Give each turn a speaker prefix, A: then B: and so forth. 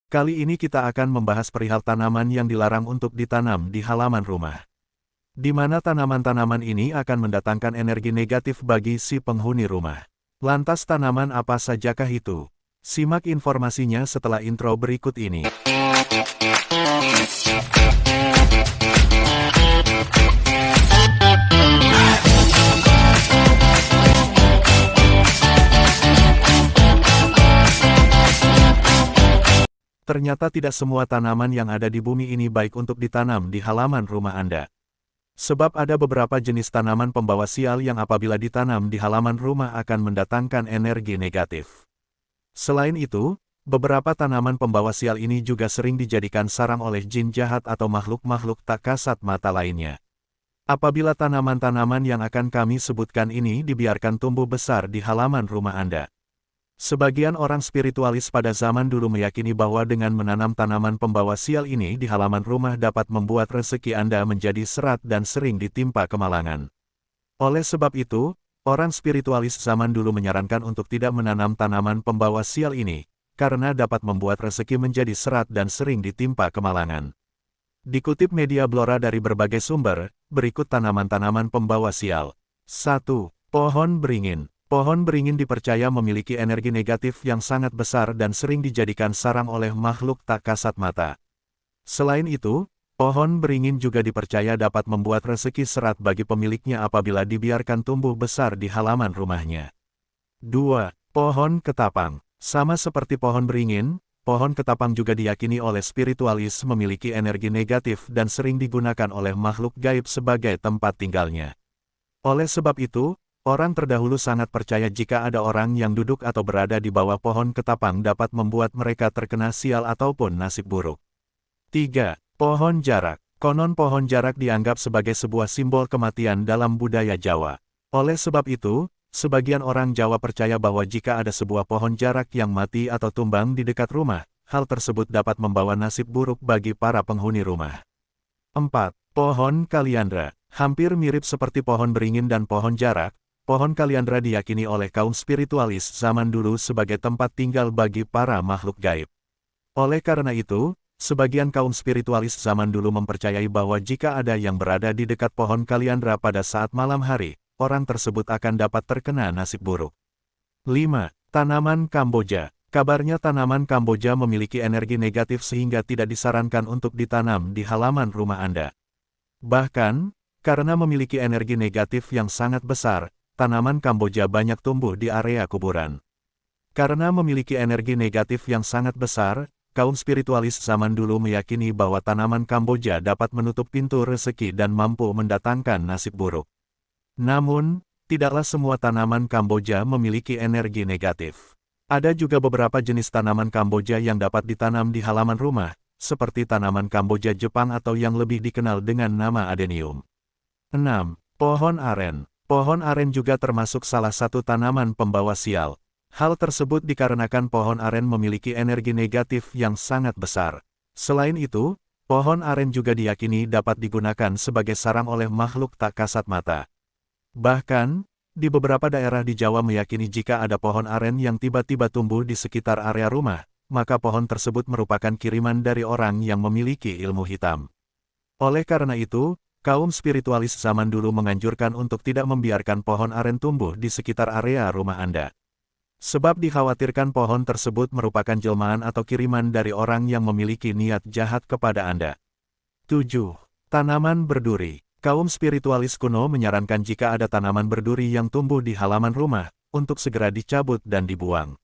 A: Kali ini kita akan membahas perihal tanaman yang dilarang untuk ditanam di halaman rumah. Di mana tanaman-tanaman ini akan mendatangkan energi negatif bagi si penghuni rumah. Lantas tanaman apa sajakah itu? Simak informasinya setelah intro berikut ini. Ternyata tidak semua tanaman yang ada di bumi ini baik untuk ditanam di halaman rumah Anda. Sebab ada beberapa jenis tanaman pembawa sial yang apabila ditanam di halaman rumah akan mendatangkan energi negatif. Selain itu, beberapa tanaman pembawa sial ini juga sering dijadikan sarang oleh jin jahat atau makhluk-makhluk tak kasat mata lainnya. Apabila tanaman-tanaman yang akan kami sebutkan ini dibiarkan tumbuh besar di halaman rumah Anda. Sebagian orang spiritualis pada zaman dulu meyakini bahwa dengan menanam tanaman pembawa sial ini di halaman rumah dapat membuat rezeki Anda menjadi serat dan sering ditimpa kemalangan. Oleh sebab itu, orang spiritualis zaman dulu menyarankan untuk tidak menanam tanaman pembawa sial ini, karena dapat membuat rezeki menjadi serat dan sering ditimpa kemalangan. Dikutip media Blora dari berbagai sumber, berikut tanaman-tanaman pembawa sial. 1. Pohon beringin. Pohon beringin dipercaya memiliki energi negatif yang sangat besar dan sering dijadikan sarang oleh makhluk tak kasat mata. Selain itu, pohon beringin juga dipercaya dapat membuat rezeki serat bagi pemiliknya apabila dibiarkan tumbuh besar di halaman rumahnya. 2. Pohon ketapang. Sama seperti pohon beringin, pohon ketapang juga diyakini oleh spiritualis memiliki energi negatif dan sering digunakan oleh makhluk gaib sebagai tempat tinggalnya. Oleh sebab itu, orang terdahulu sangat percaya jika ada orang yang duduk atau berada di bawah pohon ketapang dapat membuat mereka terkena sial ataupun nasib buruk. 3. Pohon jarak. Konon pohon jarak dianggap sebagai sebuah simbol kematian dalam budaya Jawa. Oleh sebab itu, sebagian orang Jawa percaya bahwa jika ada sebuah pohon jarak yang mati atau tumbang di dekat rumah, hal tersebut dapat membawa nasib buruk bagi para penghuni rumah. 4. Pohon kaliandra. Hampir mirip seperti pohon beringin dan pohon jarak, pohon kaliandra diyakini oleh kaum spiritualis zaman dulu sebagai tempat tinggal bagi para makhluk gaib. Oleh karena itu, sebagian kaum spiritualis zaman dulu mempercayai bahwa jika ada yang berada di dekat pohon kaliandra pada saat malam hari, orang tersebut akan dapat terkena nasib buruk. 5. Tanaman Kamboja. Kabarnya tanaman Kamboja memiliki energi negatif sehingga tidak disarankan untuk ditanam di halaman rumah Anda. Bahkan, karena memiliki energi negatif yang sangat besar, tanaman Kamboja banyak tumbuh di area kuburan. Karena memiliki energi negatif yang sangat besar, kaum spiritualis zaman dulu meyakini bahwa tanaman Kamboja dapat menutup pintu rezeki dan mampu mendatangkan nasib buruk. Namun, tidaklah semua tanaman Kamboja memiliki energi negatif. Ada juga beberapa jenis tanaman Kamboja yang dapat ditanam di halaman rumah, seperti tanaman Kamboja Jepang atau yang lebih dikenal dengan nama adenium. 6. Pohon aren. Pohon aren juga termasuk salah satu tanaman pembawa sial. Hal tersebut dikarenakan pohon aren memiliki energi negatif yang sangat besar. Selain itu, pohon aren juga diyakini dapat digunakan sebagai sarang oleh makhluk tak kasat mata. Bahkan, di beberapa daerah di Jawa meyakini jika ada pohon aren yang tiba-tiba tumbuh di sekitar area rumah, maka pohon tersebut merupakan kiriman dari orang yang memiliki ilmu hitam. Oleh karena itu, kaum spiritualis zaman dulu menganjurkan untuk tidak membiarkan pohon aren tumbuh di sekitar area rumah Anda. Sebab dikhawatirkan pohon tersebut merupakan jelmaan atau kiriman dari orang yang memiliki niat jahat kepada Anda. 7. Tanaman berduri. Kaum spiritualis kuno menyarankan jika ada tanaman berduri yang tumbuh di halaman rumah, untuk segera dicabut dan dibuang.